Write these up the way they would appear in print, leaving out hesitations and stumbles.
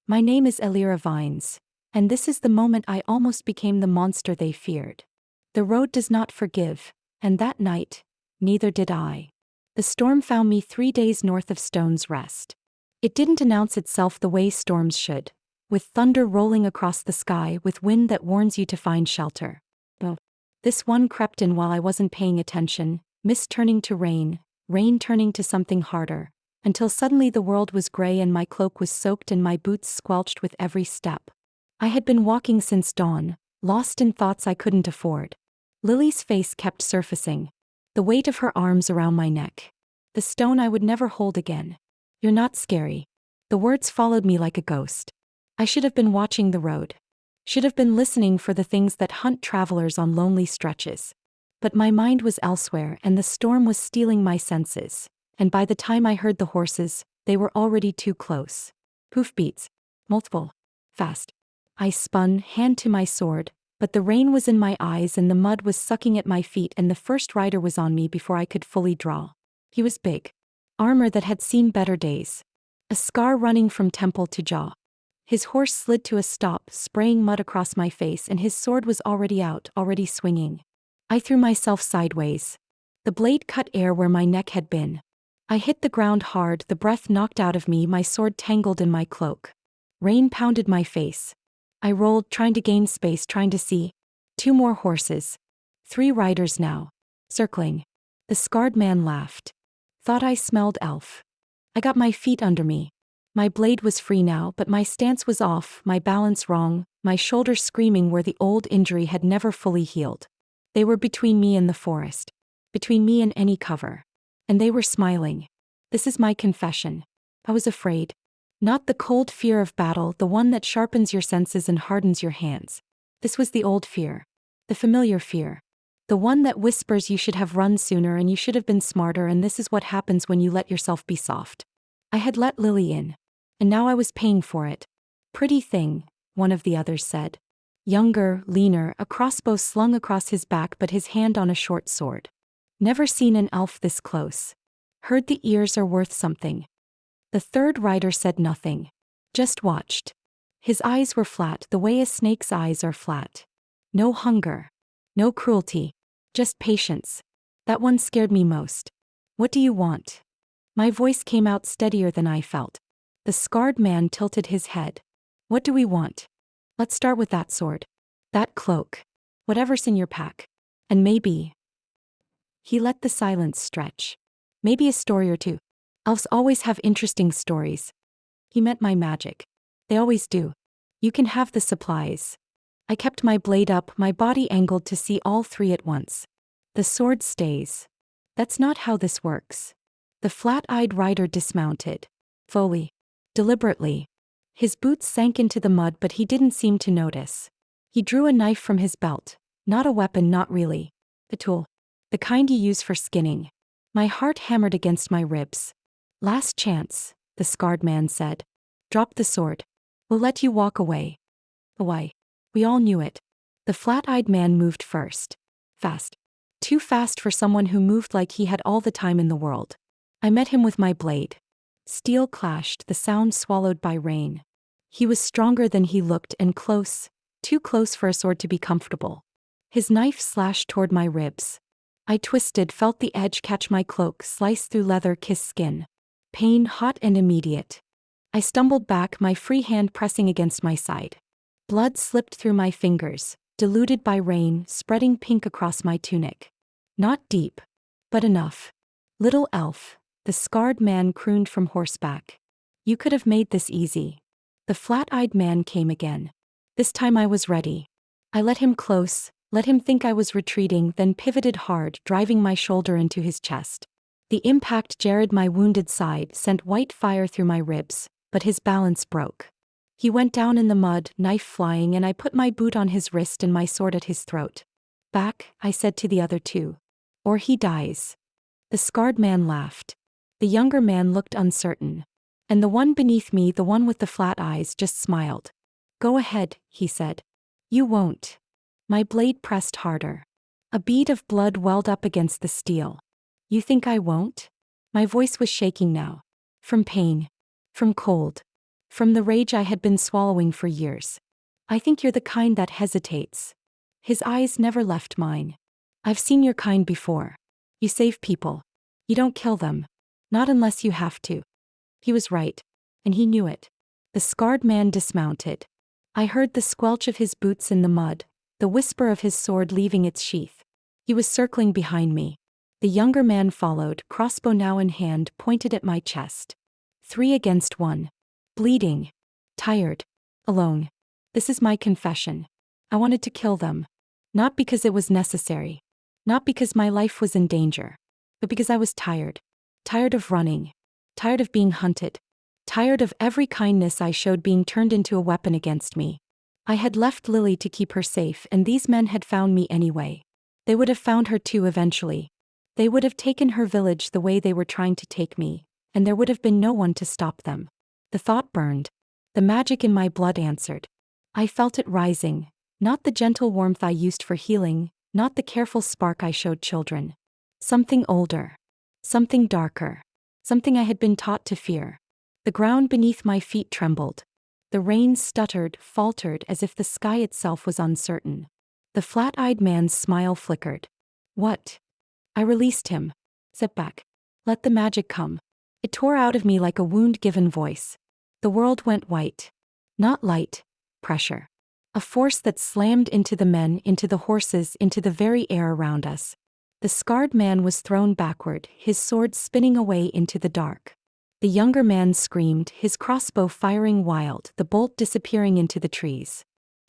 My name is Elira Vines, and this is the moment I almost became the monster they feared. The road does not forgive, and that night, neither did I. The storm found me 3 days north of Stone's Rest. It didn't announce itself the way storms should, with thunder rolling across the sky, with wind that warns you to find shelter. Oh. This one crept in while I wasn't paying attention, mist turning to rain, rain turning to something harder, until suddenly the world was gray and my cloak was soaked and my boots squelched with every step. I had been walking since dawn, lost in thoughts I couldn't afford. Lily's face kept surfacing, the weight of her arms around my neck. The stone I would never hold again. You're not scary. The words followed me like a ghost. I should have been watching the road. Should have been listening for the things that hunt travelers on lonely stretches. But my mind was elsewhere and the storm was stealing my senses, and by the time I heard the horses, they were already too close. Hoofbeats. Multiple. Fast. I spun, hand to my sword, but the rain was in my eyes and the mud was sucking at my feet and the first rider was on me before I could fully draw. He was big. Armor that had seen better days. A scar running from temple to jaw. His horse slid to a stop, spraying mud across my face, and his sword was already out, already swinging. I threw myself sideways. The blade cut air where my neck had been. I hit the ground hard, the breath knocked out of me, my sword tangled in my cloak. Rain pounded my face. I rolled, trying to gain space, trying to see. 2 more horses. 3 riders now. Circling. The scarred man laughed. Thought I smelled elf. I got my feet under me. My blade was free now, but my stance was off, my balance wrong, my shoulders screaming where the old injury had never fully healed. They were between me and the forest. Between me and any cover. And they were smiling. This is my confession. I was afraid. Not the cold fear of battle, the one that sharpens your senses and hardens your hands. This was the old fear. The familiar fear. The one that whispers you should have run sooner and you should have been smarter, and this is what happens when you let yourself be soft. I had let Lily in. And now I was paying for it. Pretty thing, one of the others said. Younger, leaner, a crossbow slung across his back but his hand on a short sword. Never seen an elf this close. Heard the ears are worth something. The third rider said nothing. Just watched. His eyes were flat, the way a snake's eyes are flat. No hunger. No cruelty. Just patience. That one scared me most. What do you want? My voice came out steadier than I felt. The scarred man tilted his head. What do we want? Let's start with that sword. That cloak. Whatever's in your pack. And maybe. He let the silence stretch. Maybe a story or two. Elves always have interesting stories. He meant my magic. They always do. You can have the supplies. I kept my blade up, my body angled to see all 3 at once. The sword stays. That's not how this works. The flat-eyed rider dismounted. Fully. Deliberately. His boots sank into the mud, but he didn't seem to notice. He drew a knife from his belt. Not a weapon, not really. A tool. The kind you use for skinning. My heart hammered against my ribs. Last chance, the scarred man said. Drop the sword. We'll let you walk away. Away. We all knew it. The flat-eyed man moved first. Fast. Too fast for someone who moved like he had all the time in the world. I met him with my blade. Steel clashed, the sound swallowed by rain. He was stronger than he looked and close, too close for a sword to be comfortable. His knife slashed toward my ribs. I twisted, felt the edge catch my cloak, slice through leather, kiss skin. Pain hot and immediate. I stumbled back, my free hand pressing against my side. Blood slipped through my fingers, diluted by rain, spreading pink across my tunic. Not deep, but enough. Little elf. The scarred man crooned from horseback. You could have made this easy. The flat-eyed man came again. This time I was ready. I let him close, let him think I was retreating, then pivoted hard, driving my shoulder into his chest. The impact jarred my wounded side, sent white fire through my ribs, but his balance broke. He went down in the mud, knife flying, and I put my boot on his wrist and my sword at his throat. Back, I said to the other 2. Or he dies. The scarred man laughed. The younger man looked uncertain. And the one beneath me, the one with the flat eyes, just smiled. Go ahead, he said. You won't. My blade pressed harder. A bead of blood welled up against the steel. You think I won't? My voice was shaking now. From pain. From cold. from the rage I had been swallowing for years. I think you're the kind that hesitates. His eyes never left mine. I've seen your kind before. You save people. You don't kill them. Not unless you have to. He was right. And he knew it. The scarred man dismounted. I heard the squelch of his boots in the mud, the whisper of his sword leaving its sheath. He was circling behind me. The younger man followed, crossbow now in hand, pointed at my chest. 3 against 1. Bleeding. Tired. Alone. This is my confession. I wanted to kill them. Not because it was necessary. Not because my life was in danger. But because I was tired. Tired of running. Tired of being hunted. Tired of every kindness I showed being turned into a weapon against me. I had left Lily to keep her safe, and these men had found me anyway. They would have found her too eventually. They would have taken her village the way they were trying to take me, and there would have been no one to stop them. The thought burned. The magic in my blood answered. I felt it rising, not the gentle warmth I used for healing, not the careful spark I showed children. Something older. Something darker. Something I had been taught to fear. The ground beneath my feet trembled. The rain stuttered, faltered as if the sky itself was uncertain. The flat-eyed man's smile flickered. What? I released him. Sit back. Let the magic come. It tore out of me like a wound-given voice. The world went white. Not light. Pressure. A force that slammed into the men, into the horses, into the very air around us. The scarred man was thrown backward, his sword spinning away into the dark. The younger man screamed, his crossbow firing wild, the bolt disappearing into the trees.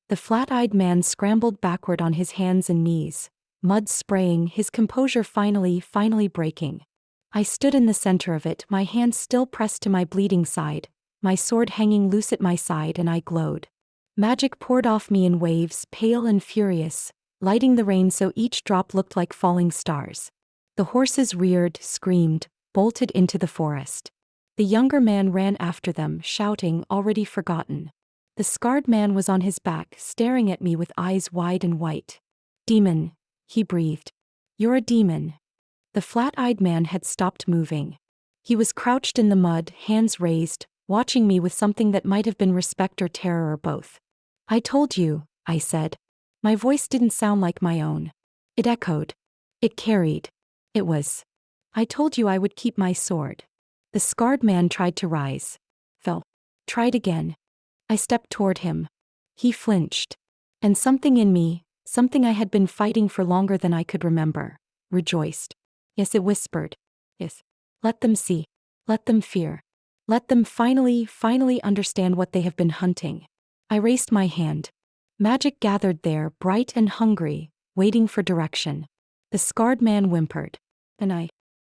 The flat-eyed man scrambled backward on his hands and knees, mud spraying, his composure finally breaking. I stood in the center of it, my hand still pressed to my bleeding side, my sword hanging loose at my side, and I glowed. Magic poured off me in waves, pale and furious, lighting the rain so each drop looked like falling stars. The horses reared, screamed, bolted into the forest. The younger man ran after them, shouting, already forgotten. The scarred man was on his back, staring at me with eyes wide and white. Demon, he breathed. You're a demon. The flat-eyed man had stopped moving. He was crouched in the mud, hands raised, watching me with something that might have been respect or terror or both. I told you, I said. My voice didn't sound like my own. It echoed. It carried. It was. I told you I would keep my sword. The scarred man tried to rise. Fell. Tried again. I stepped toward him. He flinched. And something in me, something I had been fighting for longer than I could remember, rejoiced. Yes, it whispered. Yes. Let them see. Let them fear. Let them finally understand what they have been hunting. I raised my hand. Magic gathered there, bright and hungry, waiting for direction. The scarred man whimpered. And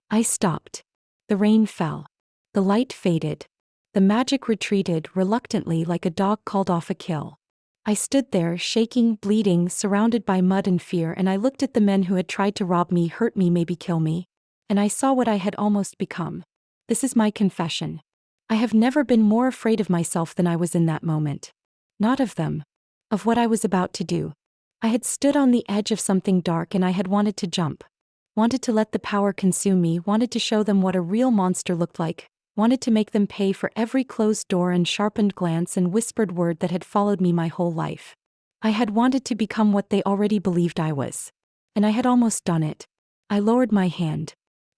I stopped. The rain fell. The light faded. The magic retreated reluctantly like a dog called off a kill. I stood there, shaking, bleeding, surrounded by mud and fear, and I looked at the men who had tried to rob me, hurt me, maybe kill me. And I saw what I had almost become. This is my confession. I have never been more afraid of myself than I was in that moment. Not of them. Of what I was about to do. I had stood on the edge of something dark and I had wanted to jump. Wanted to let the power consume me, wanted to show them what a real monster looked like, wanted to make them pay for every closed door and sharpened glance and whispered word that had followed me my whole life. I had wanted to become what they already believed I was. And I had almost done it. I lowered my hand.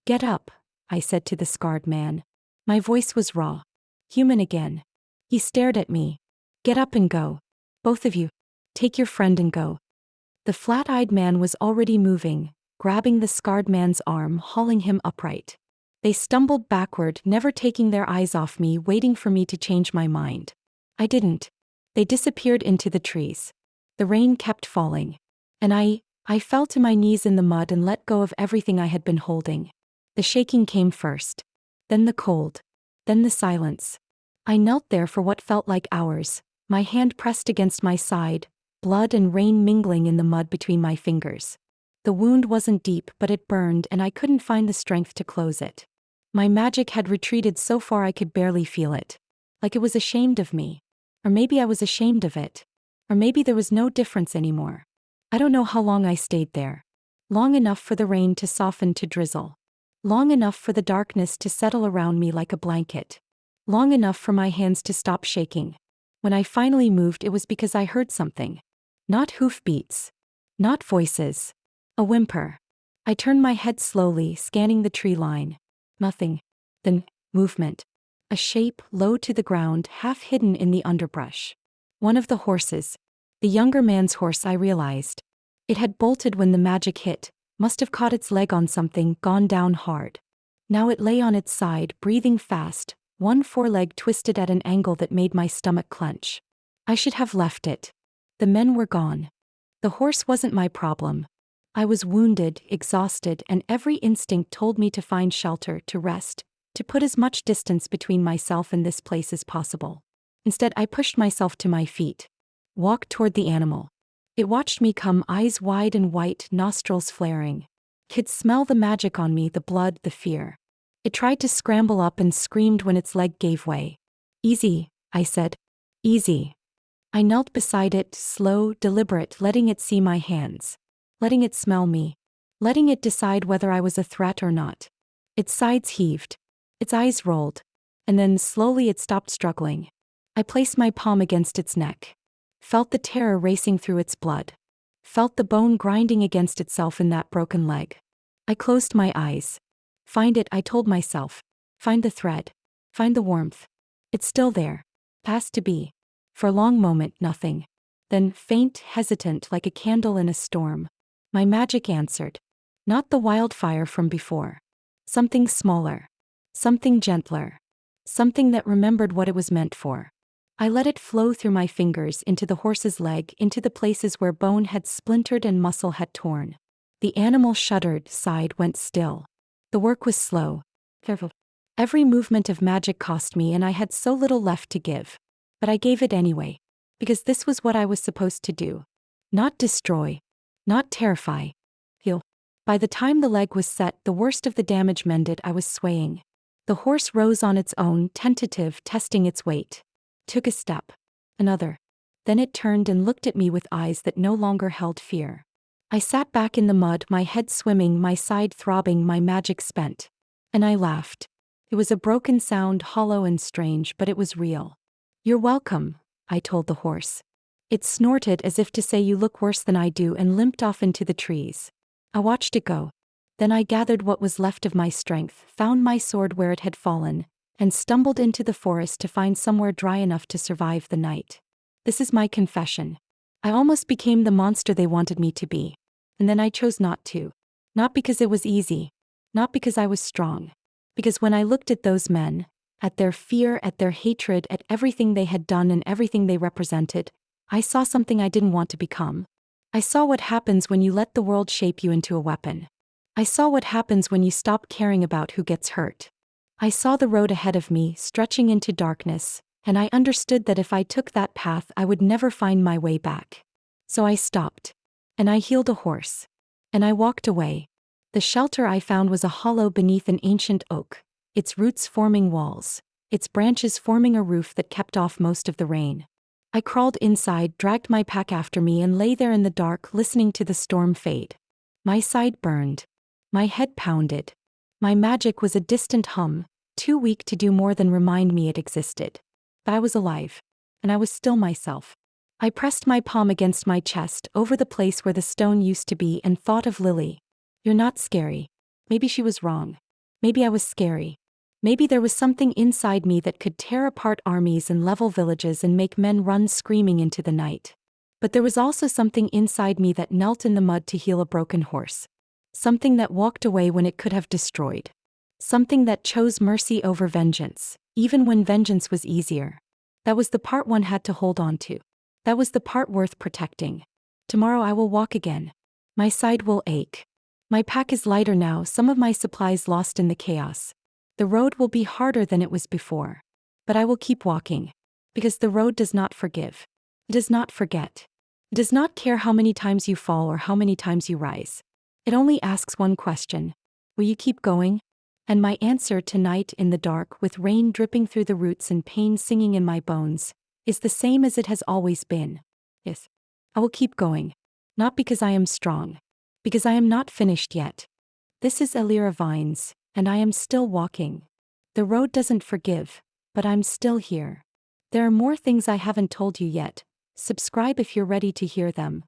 Get up, I said to the scarred man. My voice was raw. Human again. He stared at me. Get up and go. Both of you. Take your friend and go. The flat-eyed man was already moving, grabbing the scarred man's arm, hauling him upright. They stumbled backward, never taking their eyes off me, waiting for me to change my mind. I didn't. They disappeared into the trees. The rain kept falling. And I fell to my knees in the mud and let go of everything I had been holding. The shaking came first. Then the cold. Then the silence. I knelt there for what felt like hours, my hand pressed against my side, blood and rain mingling in the mud between my fingers. The wound wasn't deep, but it burned and I couldn't find the strength to close it. My magic had retreated so far I could barely feel it. Like it was ashamed of me. Or maybe I was ashamed of it. Or maybe there was no difference anymore. I don't know how long I stayed there. Long enough for the rain to soften to drizzle. Long enough for the darkness to settle around me like a blanket. long enough for my hands to stop shaking. When I finally moved, it was because I heard something. Not hoofbeats. Not voices. A whimper. I turned my head slowly, scanning the tree line. Nothing. Then, movement. A shape, low to the ground, half hidden in the underbrush. One of the horses. The younger man's horse, I realized. It had bolted when the magic hit, must have caught its leg on something, gone down hard. Now it lay on its side, breathing fast, one foreleg twisted at an angle that made my stomach clench. I should have left it. The men were gone. The horse wasn't my problem. I was wounded, exhausted, and every instinct told me to find shelter, to rest, to put as much distance between myself and this place as possible. Instead, I pushed myself to my feet. Walked toward the animal. It watched me come, eyes wide and white, nostrils flaring. Could smell the magic on me, the blood, the fear. It tried to scramble up and screamed when its leg gave way. Easy, I said. Easy. I knelt beside it, slow, deliberate, letting it see my hands. Letting it smell me. Letting it decide whether I was a threat or not. Its sides heaved. Its eyes rolled. And then slowly it stopped struggling. I placed my palm against its neck. Felt the terror racing through its blood. Felt the bone grinding against itself in that broken leg. I closed my eyes. Find it, I told myself. Find the thread. Find the warmth. It's still there. Has to be. For a long moment, nothing. Then, faint, hesitant, like a candle in a storm. My magic answered. Not the wildfire from before. Something smaller. Something gentler. Something that remembered what it was meant for. I let it flow through my fingers into the horse's leg, into the places where bone had splintered and muscle had torn. The animal shuddered, sighed, went still. The work was slow. Careful. Every movement of magic cost me, and I had so little left to give. But I gave it anyway. Because this was what I was supposed to do. Not destroy. Not terrify. Heal. By the time the leg was set, the worst of the damage mended, I was swaying. The horse rose on its own, tentative, testing its weight. Took a step. Another. Then it turned and looked at me with eyes that no longer held fear. I sat back in the mud, my head swimming, my side throbbing, my magic spent. And I laughed. It was a broken sound, hollow and strange, but it was real. You're welcome, I told the horse. It snorted as if to say you look worse than I do and limped off into the trees. I watched it go. Then I gathered what was left of my strength, found my sword where it had fallen, and stumbled into the forest to find somewhere dry enough to survive the night. This is my confession. I almost became the monster they wanted me to be. And then I chose not to. Not because it was easy. Not because I was strong. Because when I looked at those men, at their fear, at their hatred, at everything they had done and everything they represented, I saw something I didn't want to become. I saw what happens when you let the world shape you into a weapon. I saw what happens when you stop caring about who gets hurt. I saw the road ahead of me, stretching into darkness, and I understood that if I took that path, I would never find my way back. So I stopped. And I healed a horse. And I walked away. The shelter I found was a hollow beneath an ancient oak, its roots forming walls, its branches forming a roof that kept off most of the rain. I crawled inside, dragged my pack after me, and lay there in the dark, listening to the storm fade. My side burned. My head pounded. My magic was a distant hum, too weak to do more than remind me it existed. But I was alive. And I was still myself. I pressed my palm against my chest, over the place where the stone used to be, and thought of Lily. You're not scary. Maybe she was wrong. Maybe I was scary. Maybe there was something inside me that could tear apart armies and level villages and make men run screaming into the night. But there was also something inside me that knelt in the mud to heal a broken horse. Something that walked away when it could have destroyed. Something that chose mercy over vengeance, even when vengeance was easier. That was the part one had to hold on to. That was the part worth protecting. Tomorrow I will walk again. My side will ache. My pack is lighter now, some of my supplies lost in the chaos. The road will be harder than it was before. But I will keep walking. Because the road does not forgive. It does not forget. It does not care how many times you fall or how many times you rise. It only asks one question. Will you keep going? And my answer tonight in the dark, with rain dripping through the roots and pain singing in my bones, is the same as it has always been. Yes. I will keep going. Not because I am strong. Because I am not finished yet. This is Elira Vines, and I am still walking. The road doesn't forgive, but I'm still here. There are more things I haven't told you yet. Subscribe if you're ready to hear them.